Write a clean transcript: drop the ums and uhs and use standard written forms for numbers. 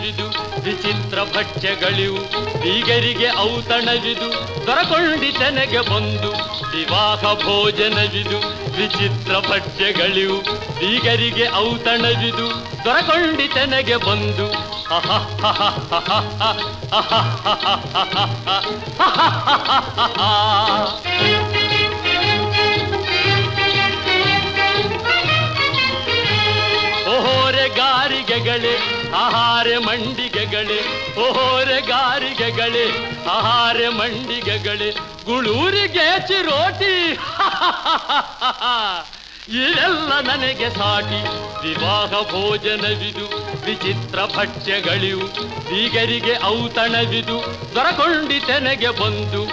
ಔತಣವಿದು ವಿಚಿತ್ರ ಭಕ್ಷ್ಯಗಳಿವು ಬೀಗರಿಗೆ ಔತಣವಿದು ದೊರಕೊಂಡಿತನೆಗೆ ಬಂದು ವಿವಾಹ ಭೋಜನವಿದು ವಿಚಿತ್ರ ಭಕ್ಷ್ಯಗಳಿವು ಬೀಗರಿಗೆ ಔತಣವಿದು ದೊರಕೊಂಡಿತನೆಗೆ ಬಂದು ಓಹೋರೆ ಗಾರಿಗೆಗಳೇ ಆಹಾರೆ ಮಂಡಿಗೆಗಳೇ ಓಹೋರೆ ಗಾರಿಗೆಗಳೇ ಆಹಾರೆ ಮಂಡಿಗೆಗಳೇ ಗುಳೂರಿಗೆ ಚಿರೋಟಿ ಇದೆಲ್ಲ ನನಗೆ ಸಾಟಿ ವಿವಾಹ ಭೋಜನವಿದು ವಿಚಿತ್ರ ಭಕ್ಷ್ಯಗಳಿವು ಬೀಗರಿಗೆ ಔತಣವಿದು ದೊರಕೊಂಡಿತೆನೆಗೆ ಬಂದು